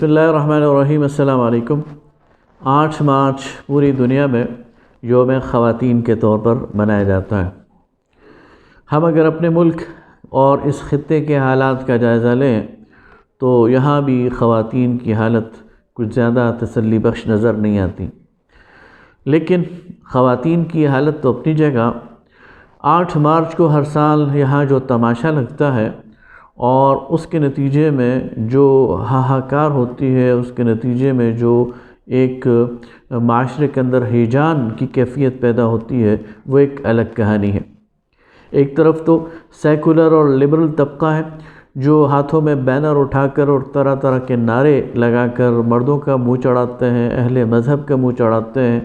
بسم اللہ الرحمن الرحیم۔ السلام علیکم۔ 8 مارچ پوری دنیا میں یوم خواتین کے طور پر منایا جاتا ہے۔ ہم اگر اپنے ملک اور اس خطے کے حالات کا جائزہ لیں تو یہاں بھی خواتین کی حالت کچھ زیادہ تسلی بخش نظر نہیں آتی، لیکن خواتین کی حالت تو اپنی جگہ 8 مارچ کو ہر سال یہاں جو تماشا لگتا ہے اور اس کے نتیجے میں جو ہاہاکار ہوتی ہے، اس کے نتیجے میں جو ایک معاشرے کے اندر ہیجان کی کیفیت پیدا ہوتی ہے، وہ ایک الگ کہانی ہے۔ ایک طرف تو سیکولر اور لبرل طبقہ ہے جو ہاتھوں میں بینر اٹھا کر اور طرح طرح کے نعرے لگا کر مردوں کا منہ چڑھاتے ہیں، اہل مذہب کا منہ چڑھاتے ہیں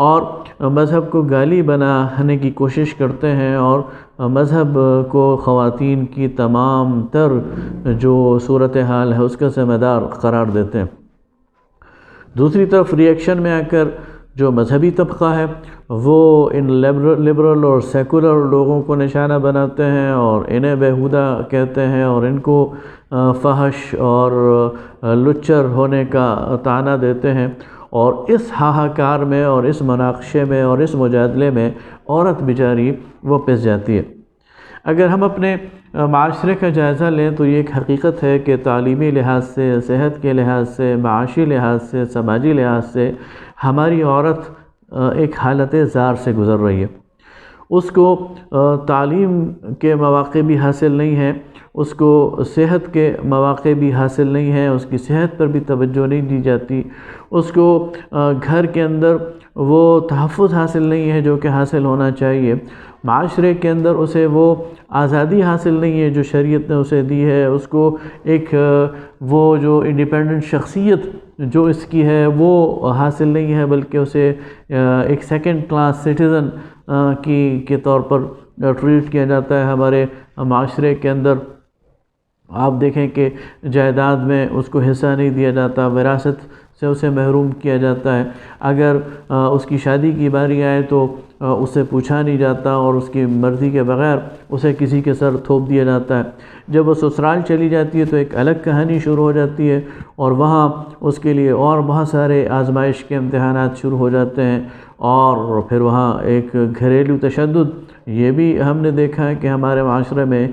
اور مذہب کو گالی بنانے کی کوشش کرتے ہیں اور مذہب کو خواتین کی تمام تر جو صورتحال ہے اس کا ذمہ دار قرار دیتے ہیں۔ دوسری طرف ری ایکشن میں آ کر جو مذہبی طبقہ ہے وہ ان لبرل اور سیکولر لوگوں کو نشانہ بناتے ہیں اور انہیں بیہودہ کہتے ہیں اور ان کو فحش اور لچر ہونے کا طعنہ دیتے ہیں، اور اس ہاہاکار میں اور اس مناقشے میں اور اس مجادلے میں عورت بیچاری وہ پس جاتی ہے۔ اگر ہم اپنے معاشرے کا جائزہ لیں تو یہ ایک حقیقت ہے کہ تعلیمی لحاظ سے، صحت کے لحاظ سے، معاشی لحاظ سے، سماجی لحاظ سے ہماری عورت ایک حالت زار سے گزر رہی ہے۔ اس کو تعلیم کے مواقع بھی حاصل نہیں ہیں، اس کو صحت کے مواقع بھی حاصل نہیں ہیں، اس کی صحت پر بھی توجہ نہیں دی جاتی، اس کو گھر کے اندر وہ تحفظ حاصل نہیں ہے جو کہ حاصل ہونا چاہیے، معاشرے کے اندر اسے وہ آزادی حاصل نہیں ہے جو شریعت نے اسے دی ہے، اس کو ایک وہ جو انڈیپینڈنٹ شخصیت جو اس کی ہے وہ حاصل نہیں ہے، بلکہ اسے ایک سیکنڈ کلاس سٹیزن کے طور پر ٹریٹ کیا جاتا ہے۔ ہمارے معاشرے کے اندر آپ دیکھیں کہ جائیداد میں اس کو حصہ نہیں دیا جاتا، وراثت سے اسے محروم کیا جاتا ہے، اگر اس کی شادی کی باری آئے تو اسے پوچھا نہیں جاتا اور اس کی مرضی کے بغیر اسے کسی کے سر تھوپ دیا جاتا ہے۔ جب وہ سسرال چلی جاتی ہے تو ایک الگ کہانی شروع ہو جاتی ہے اور وہاں اس کے لیے اور بہت سارے آزمائش کے امتحانات شروع ہو جاتے ہیں، اور پھر وہاں ایک گھریلو تشدد یہ بھی ہم نے دیکھا ہے کہ ہمارے معاشرے میں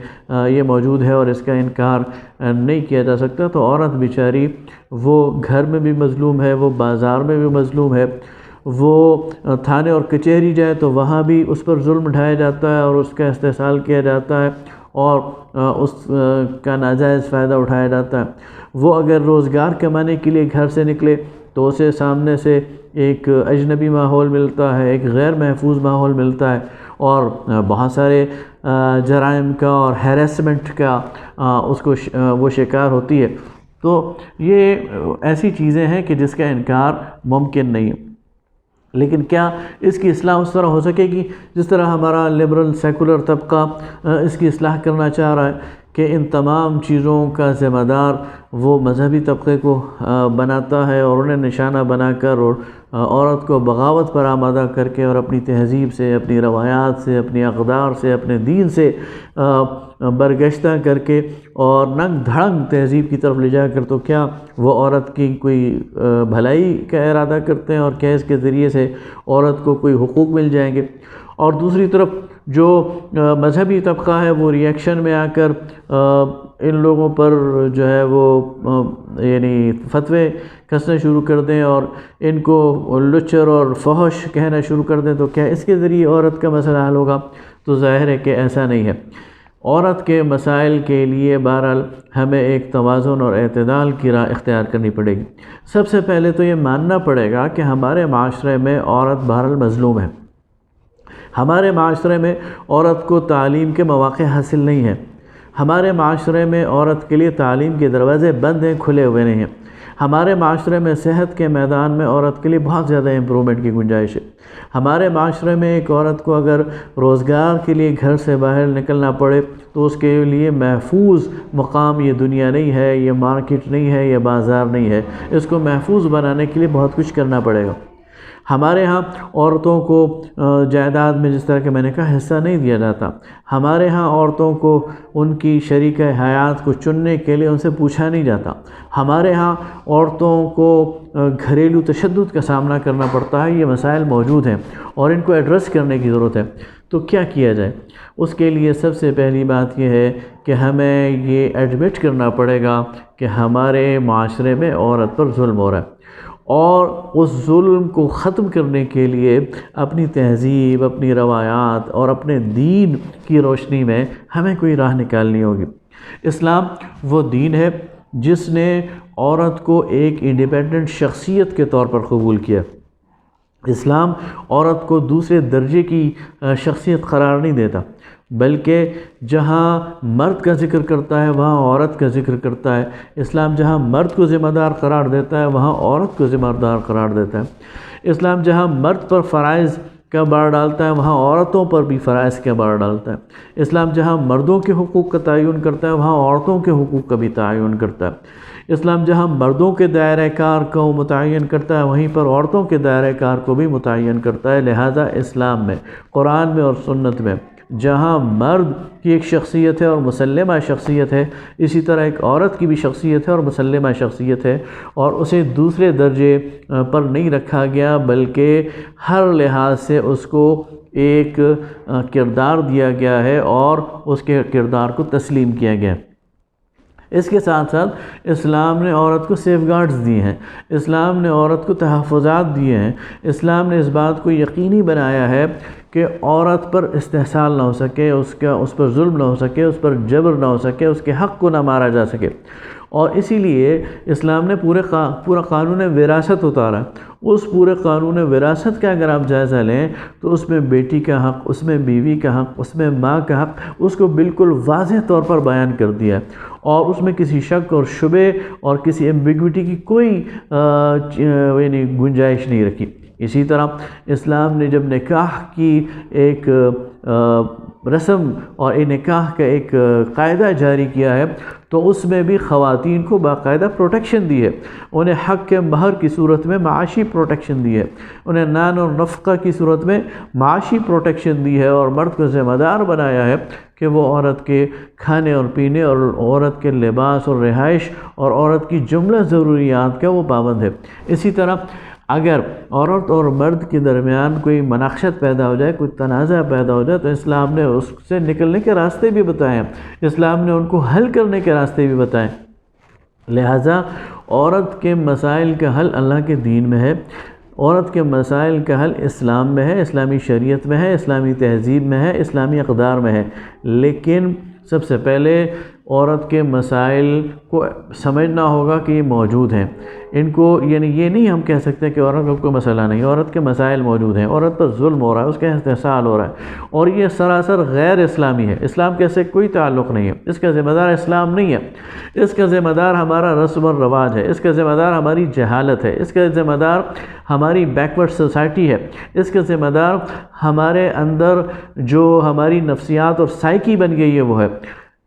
یہ موجود ہے اور اس کا انکار نہیں کیا جا سکتا۔ تو عورت بیچاری وہ گھر میں بھی مظلوم ہے، وہ بازار میں بھی مظلوم ہے، وہ تھانے اور کچہری جائے تو وہاں بھی اس پر ظلم ڈھایا جاتا ہے اور اس کا استحصال کیا جاتا ہے اور اس کا ناجائز فائدہ اٹھایا جاتا ہے۔ وہ اگر روزگار کمانے کے لیے گھر سے نکلے تو اسے سامنے سے ایک اجنبی ماحول ملتا ہے، ایک غیر محفوظ ماحول ملتا ہے اور بہت سارے جرائم کا اور ہیراسمنٹ کا اس کو وہ شکار ہوتی ہے۔ تو یہ ایسی چیزیں ہیں کہ جس کا انکار ممکن نہیں ہے، لیکن کیا اس کی اصلاح اس طرح ہو سکے گی جس طرح ہمارا لبرل سیکولر طبقہ اس کی اصلاح کرنا چاہ رہا ہے کہ ان تمام چیزوں کا ذمہ دار وہ مذہبی طبقے کو بناتا ہے اور انہیں نشانہ بنا کر اور عورت کو بغاوت پر آمادہ کر کے اور اپنی تہذیب سے، اپنی روایات سے، اپنی اقدار سے، اپنے دین سے برگشتہ کر کے اور ننگ دھڑنگ تہذیب کی طرف لے جا کر، تو کیا وہ عورت کی کوئی بھلائی کا ارادہ کرتے ہیں اور کیا اس کے ذریعے سے عورت کو کوئی حقوق مل جائیں گے؟ اور دوسری طرف جو مذہبی طبقہ ہے وہ ری ایکشن میں آ کر ان لوگوں پر جو ہے وہ یعنی فتوے کسنے شروع کر دیں اور ان کو لچر اور فحش کہنا شروع کر دیں، تو کیا اس کے ذریعے عورت کا مسئلہ حل ہوگا؟ تو ظاہر ہے کہ ایسا نہیں ہے۔ عورت کے مسائل کے لیے بہرحال ہمیں ایک توازن اور اعتدال کی راہ اختیار کرنی پڑے گی۔ سب سے پہلے تو یہ ماننا پڑے گا کہ ہمارے معاشرے میں عورت بہرحال مظلوم ہے۔ ہمارے معاشرے میں عورت کو تعلیم کے مواقع حاصل نہیں ہیں، ہمارے معاشرے میں عورت کے لیے تعلیم کے دروازے بند ہیں، کھلے ہوئے نہیں ہیں، ہمارے معاشرے میں صحت کے میدان میں عورت کے لیے بہت زیادہ امپرومنٹ کی گنجائش ہے۔ ہمارے معاشرے میں ایک عورت کو اگر روزگار کے لیے گھر سے باہر نکلنا پڑے تو اس کے لیے محفوظ مقام یہ دنیا نہیں ہے، یہ مارکیٹ نہیں ہے، یہ بازار نہیں ہے، اس کو محفوظ بنانے کے لیے بہت کچھ کرنا پڑے گا۔ ہمارے ہاں عورتوں کو جائیداد میں جس طرح کہ میں نے کہا حصہ نہیں دیا جاتا. ہمارے ہاں عورتوں کو ان کی شریک حیات کو چننے کے لیے ان سے پوچھا نہیں جاتا. ہمارے ہاں عورتوں کو گھریلو تشدد کا سامنا کرنا پڑتا ہے. یہ مسائل موجود ہیں اور ان کو ایڈریس کرنے کی ضرورت ہے. تو کیا کیا جائے؟ اس کے لیے سب سے پہلی بات یہ ہے کہ ہمیں یہ ایڈمٹ کرنا پڑے گا کہ ہمارے معاشرے میں عورت پر ظلم ہو رہا ہے، اور اس ظلم کو ختم کرنے کے لیے اپنی تہذیب، اپنی روایات اور اپنے دین کی روشنی میں ہمیں کوئی راہ نکالنی ہوگی. اسلام وہ دین ہے جس نے عورت کو ایک انڈیپینڈنٹ شخصیت کے طور پر قبول کیا. اسلام عورت کو دوسرے درجے کی شخصیت قرار نہیں دیتا، بلکہ جہاں مرد کا ذکر کرتا ہے وہاں عورت کا ذکر کرتا ہے. اسلام جہاں مرد کو ذمہ دار قرار دیتا ہے وہاں عورت کو ذمہ دار قرار دیتا ہے. اسلام جہاں مرد پر فرائض کا بار ڈالتا ہے وہاں عورتوں پر بھی فرائض کا بار ڈالتا ہے. اسلام جہاں مردوں کے حقوق کا تعین کرتا ہے وہاں عورتوں کے حقوق کا بھی تعین کرتا ہے. اسلام جہاں مردوں کے دائرہ کار کو متعین کرتا ہے وہیں پر عورتوں کے دائرہ کار کو بھی متعین کرتا ہے. لہذا اسلام میں، قرآن میں اور سنت میں جہاں مرد کی ایک شخصیت ہے اور مسلمہ شخصیت ہے، اسی طرح ایک عورت کی بھی شخصیت ہے اور مسلمہ شخصیت ہے، اور اسے دوسرے درجے پر نہیں رکھا گیا بلکہ ہر لحاظ سے اس کو ایک کردار دیا گیا ہے اور اس کے کردار کو تسلیم کیا گیا. اس کے ساتھ ساتھ اسلام نے عورت کو سیف گارڈز دیے ہیں، اسلام نے عورت کو تحفظات دیے ہیں. اسلام نے اس بات کو یقینی بنایا ہے کہ عورت پر استحصال نہ ہو سکے، اس پر ظلم نہ ہو سکے، اس پر جبر نہ ہو سکے، اس کے حق کو نہ مارا جا سکے. اور اسی لیے اسلام نے پورا قانون وراثت اتارا. اس پورے قانون وراثت کا اگر آپ جائزہ لیں تو اس میں بیٹی کا حق، اس میں بیوی کا حق، اس میں ماں کا حق، اس کو بالکل واضح طور پر بیان کر دیا ہے، اور اس میں کسی شک اور شبے اور کسی ایمبیگوٹی کی کوئی یعنی گنجائش نہیں رکھی. اسی طرح اسلام نے جب نکاح کی ایک رسم اور نکاح کا ایک قاعدہ جاری کیا ہے تو اس میں بھی خواتین کو باقاعدہ پروٹیکشن دی ہے. انہیں حق کے مہر کی صورت میں معاشی پروٹیکشن دی ہے، انہیں نان اور نفقہ کی صورت میں معاشی پروٹیکشن دی ہے، اور مرد کو ذمہ دار بنایا ہے کہ وہ عورت کے کھانے اور پینے اور عورت کے لباس اور رہائش اور عورت کی جملہ ضروریات کا وہ پابند ہے. اسی طرح اگر عورت اور مرد کے درمیان کوئی مناقشت پیدا ہو جائے، کوئی تنازع پیدا ہو جائے، تو اسلام نے اس سے نکلنے کے راستے بھی بتائے ہیں، اسلام نے ان کو حل کرنے کے راستے بھی بتائے. لہٰذا عورت کے مسائل کا حل اللہ کے دین میں ہے، عورت کے مسائل کا حل اسلام میں ہے، اسلامی شریعت میں ہے، اسلامی تہذیب میں ہے، اسلامی اقدار میں ہے. لیکن سب سے پہلے عورت کے مسائل کو سمجھنا ہوگا کہ یہ موجود ہیں. ان کو یعنی یہ نہیں ہم کہہ سکتے کہ عورت کا کوئی مسئلہ نہیں، عورت کے مسائل موجود ہیں، عورت پر ظلم ہو رہا ہے، اس کا استحصال ہو رہا ہے، اور یہ سراسر غیر اسلامی ہے. اسلام کے سے کوئی تعلق نہیں ہے، اس کا ذمہ دار اسلام نہیں ہے. اس کا ذمہ دار ہمارا رسم و رواج ہے، اس کا ذمہ دار ہماری جہالت ہے، اس کا ذمہ دار ہماری بیکورڈ سوسائٹی ہے، اس کا ذمہ دار ہمارے اندر جو ہماری نفسیات اور سائیکی بن گئی ہے وہ ہے.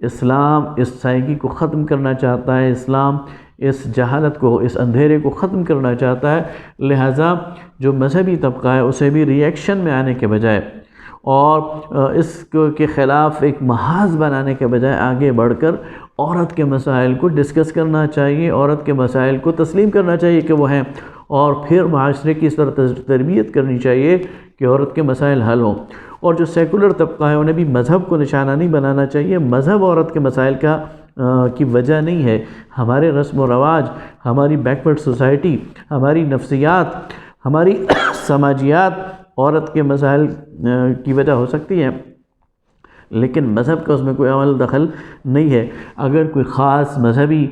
اسلام اس سائیکی کو ختم کرنا چاہتا ہے، اسلام اس جہالت کو، اس اندھیرے کو ختم کرنا چاہتا ہے. لہٰذا جو مذہبی طبقہ ہے اسے بھی ری ایکشن میں آنے کے بجائے اور اس کے خلاف ایک محاذ بنانے کے بجائے آگے بڑھ کر عورت کے مسائل کو ڈسکس کرنا چاہیے، عورت کے مسائل کو تسلیم کرنا چاہیے کہ وہ ہیں، اور پھر معاشرے کی اس طرح تربیت کرنی چاہیے کہ عورت کے مسائل حل ہوں. اور جو سیکولر طبقہ ہے انہیں بھی مذہب کو نشانہ نہیں بنانا چاہیے. مذہب عورت کے مسائل کی وجہ نہیں ہے. ہمارے رسم و رواج، ہماری بیکورڈ سوسائٹی، ہماری نفسیات، ہماری سماجیات عورت کے مسائل کی وجہ ہو سکتی ہیں، لیکن مذہب کا اس میں کوئی عمل دخل نہیں ہے. اگر کوئی خاص مذہبی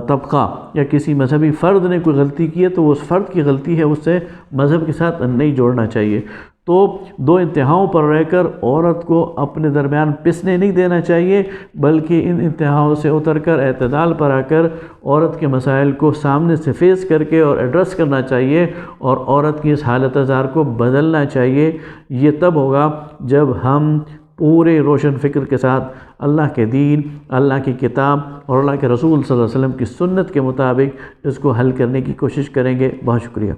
طبقہ یا کسی مذہبی فرد نے کوئی غلطی کی ہے تو وہ اس فرد کی غلطی ہے، اس سے مذہب کے ساتھ نہیں جوڑنا چاہیے. تو دو انتہاؤں پر رہ کر عورت کو اپنے درمیان پسنے نہیں دینا چاہیے، بلکہ ان انتہاؤں سے اتر کر اعتدال پر آ کر عورت کے مسائل کو سامنے سے فیس کر کے اور ایڈریس کرنا چاہیے، اور عورت کی اس حالت زار کو بدلنا چاہیے. یہ تب ہوگا جب ہم پورے روشن فکر کے ساتھ اللہ کے دین، اللہ کی کتاب اور اللہ کے رسول صلی اللہ علیہ وسلم کی سنت کے مطابق اس کو حل کرنے کی کوشش کریں گے. بہت شکریہ.